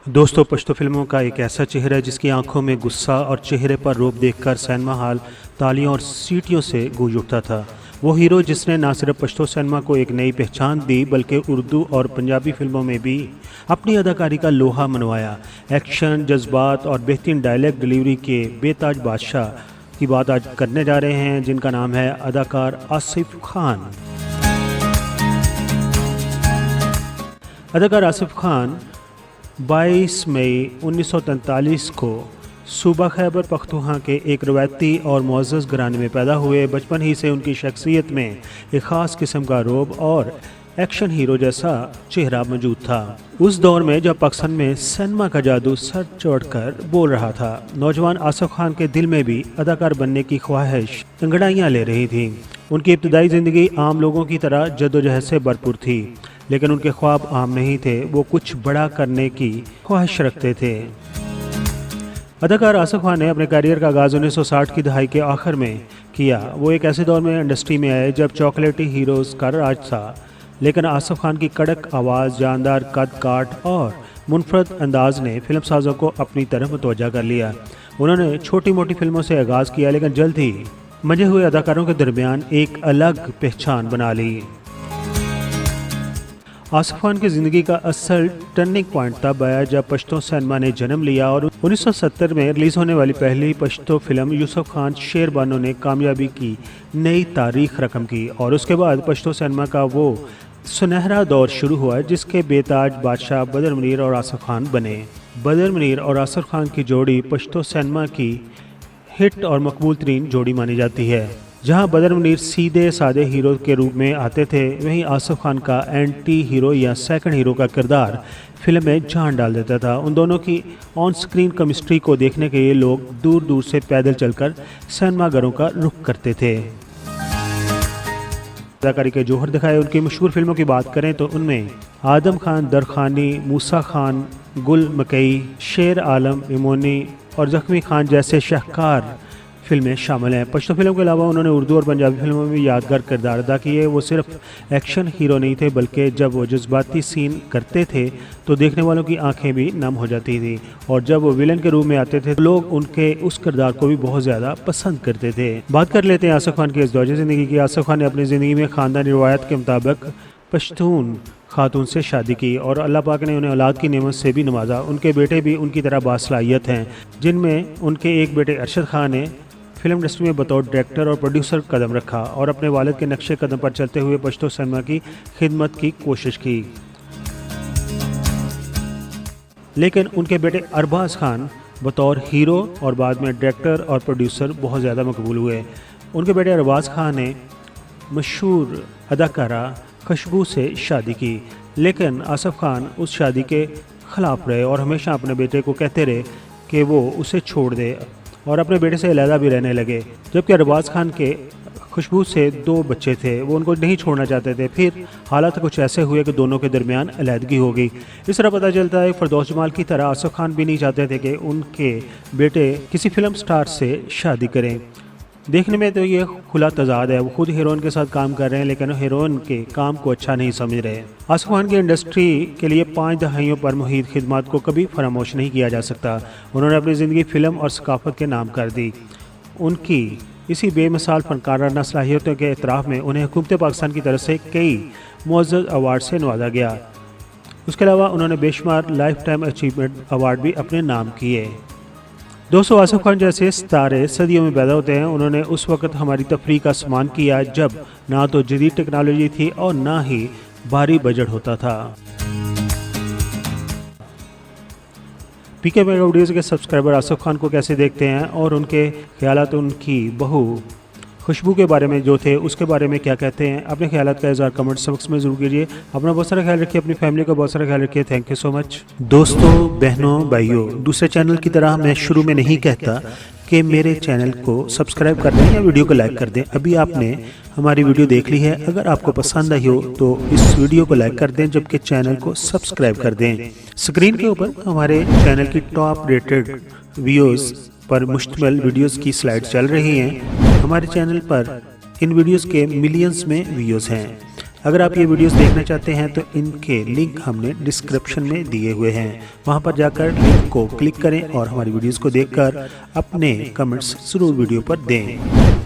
दोस्तों, पश्तो फिल्मों का एक ऐसा चेहरा है जिसकी आंखों में गुस्सा और चेहरे पर रौब देखकर सिनेमा हॉल तालियों और सीटियों से गूंज उठता था। वो हीरो जिसने न सिर्फ पश्तो सिनेमा को एक नई पहचान दी बल्कि उर्दू और पंजाबी फिल्मों में भी अपनी अदाकारी का लोहा मनवाया। एक्शन, जज्बात और बेहतरीन डायलॉग डिलीवरी के बेताज बादशाह की बात आज करने जा रहे हैं, जिनका नाम है अदाकार आसिफ खान। अदाकार आसिफ खान 22 मई 1943 को सूबा खैबर पख्तूनख्वा के एक रवायती और मुअज़्ज़ज़ घराने में पैदा हुए। बचपन ही से उनकी शख्सियत में एक ख़ास किस्म का रौब और एक्शन हीरो जैसा चेहरा मौजूद था। उस दौर में जब पाकिस्तान में सिनेमा का जादू सर चढ़कर बोल रहा था, नौजवान आसिफ खान के दिल में भी अदाकार बनने की ख्वाहिश अंगड़ाइयाँ ले रही थी। उनकी इब्तदाई ज़िंदगी आम लोगों की तरह जद्दोजहद से भरपूर थी, लेकिन उनके ख्वाब आम नहीं थे। वो कुछ बड़ा करने की ख्वाहिश रखते थे। अदाकार आसिफ खान ने अपने करियर का आगाज़ 1960 की दहाई के आखिर में किया। वो एक ऐसे दौर में इंडस्ट्री में आए जब चॉकलेटी हीरोज़ का राज था, लेकिन आसिफ खान की कड़क आवाज़, जानदार कद काट और मुनफरद अंदाज ने फिल्म साजों को अपनी तरफ मुतवज्जा कर लिया। उन्होंने छोटी मोटी फिल्मों से आगाज़ किया, लेकिन जल्द ही मंजे हुए अदाकारों के दरमियान एक अलग पहचान बना ली। आसिफ खान की ज़िंदगी का असल टर्निंग पॉइंट तब आया जब पश्तो सिनेमा ने जन्म लिया और 1970 में रिलीज़ होने वाली पहली पश्तो फिल्म यूसुफ खान शेर बानो ने कामयाबी की नई तारीख रकम की। और उसके बाद पश्तो सिनेमा का वो सुनहरा दौर शुरू हुआ जिसके बेताज बादशाह बदर मुनीर और आसिफ खान बने। बदर मुनीर और आसिफ खान की जोड़ी पश्तो सिनेमा की हिट और मकबूल तरीन जोड़ी मानी जाती है। जहां बदर मुनीर सीधे सादे हीरो के रूप में आते थे, वहीं आसिफ खान का एंटी हीरो या सेकंड हीरो का किरदार फिल्म में जान डाल देता था। उन दोनों की ऑन स्क्रीन केमिस्ट्री को देखने के लिए लोग दूर दूर से पैदल चलकर सिनेमाघरों का रुख करते थे। अदाकारी के जौहर दिखाए उनकी मशहूर फिल्मों की बात करें तो उनमें आदम खान दरखानी, मूसा खान, गुल मकई, शेर आलम इमोनी और जख्मी खान जैसे शाहकार फिल्में शामिल हैं। पश्तो फिल्म के अलावा उन्होंने उर्दू और पंजाबी फिल्मों में भी यादगार किरदार अदा किए। वो सिर्फ एक्शन हीरो नहीं थे, बल्कि जब वो जज्बाती सीन करते थे तो देखने वालों की आंखें भी नम हो जाती थी, और जब वो विलन के रूप में आते थे तो लोग उनके उस किरदार को भी बहुत ज़्यादा पसंद करते थे। बात कर लेते हैं आसिफ खान की इस दौर ज़िंदगी की। आसिफ खान ने अपनी ज़िंदगी में ख़ानदानी रिवायत के मुताबिक पश्तून खातून से शादी की और अल्लाह पाक ने उन्हें औलाद की नेमत से भी नवाजा। उनके बेटे भी उनकी तरह बासलाहियत हैं, जिनमें उनके एक बेटे अरशद खान ने फिल्म इंडस्ट्री में बतौर डायरेक्टर और प्रोड्यूसर कदम रखा और अपने वालिद के नक्शे कदम पर चलते हुए पश्तो सिनेमा की खिदमत की कोशिश की। लेकिन उनके बेटे अरबाज खान बतौर हीरो और बाद में डायरेक्टर और प्रोड्यूसर बहुत ज़्यादा मकबूल हुए। उनके बेटे अरबाज खान ने मशहूर अदाकारा खुशबू से शादी की, लेकिन आसिफ खान उस शादी के ख़िलाफ़ रहे और हमेशा अपने बेटे को कहते रहे कि वो उसे छोड़ दे और अपने बेटे से अलहदा भी रहने लगे। जबकि अरबाज खान के खुशबू से 2 बच्चे थे, वो उनको नहीं छोड़ना चाहते थे। फिर हालात कुछ ऐसे हुए कि दोनों के दरमियान अलहदगी हो गई। इस तरह पता चलता है फरदौस जमाल की तरह आसिफ खान भी नहीं चाहते थे कि उनके बेटे किसी फिल्म स्टार से शादी करें। देखने में तो ये खुला तजाद है, वो खुद हीरोइन के साथ काम कर रहे हैं लेकिन हीरोइन के काम को अच्छा नहीं समझ रहे। आसिफ खान की इंडस्ट्री के लिए 5 दहाइयों पर मुहित खिदमत को कभी फरामोश नहीं किया जा सकता। उन्होंने अपनी ज़िंदगी फिल्म और सकाफत के नाम कर दी। उनकी इसी बेमिसाल फनकाराना सलाहियतों के एतराफ़ में उन्हें हुकूमत पाकिस्तान की तरफ से कई मुअज़्ज़ज़ अवार्ड से नवाजा गया। उसके अलावा उन्होंने बेशुमार लाइफ टाइम अचीवमेंट अवार्ड भी अपने नाम किए। दोस्तों, आसिफ खान जैसे सितारे सदियों में पैदा होते हैं। उन्होंने उस वक़्त हमारी तफरीह का सामान किया जब ना तो जदीद टेक्नोलॉजी थी और ना ही भारी बजट होता था। पीके मेगा वीडियोज़ के सब्सक्राइबर आसिफ खान को कैसे देखते हैं और उनके ख्यालात उनकी बहू खुशबू के बारे में जो थे उसके बारे में क्या कहते हैं, अपने ख्यालात का इज़हार कमेंट बॉक्स में ज़रूर कीजिए। अपना बहुत सारा ख्याल रखिए, अपनी फैमिली का बहुत सारा ख्याल रखिए। Thank you so much. दोस्तों, बहनों, भाइयों, दूसरे चैनल की तरह मैं शुरू में नहीं कहता कि मेरे चैनल को सब्सक्राइब कर दें या वीडियो को लाइक कर दें। अभी आपने हमारी वीडियो देख ली है, अगर आपको पसंद आई हो तो इस वीडियो को लाइक कर दें, जबकि चैनल को सब्सक्राइब कर दें। स्क्रीन के ऊपर हमारे चैनल की टॉप रेटेड वीडियोज़ पर मुश्तमिल वीडियोज़ की स्लाइड चल रही हैं। हमारे चैनल पर इन वीडियोस के मिलियंस में व्यूज़ हैं। अगर आप ये वीडियोस देखना चाहते हैं तो इनके लिंक हमने डिस्क्रिप्शन में दिए हुए हैं, वहां पर जाकर लिंक को क्लिक करें और हमारी वीडियोस को देखकर अपने कमेंट्स ज़रूर वीडियो पर दें।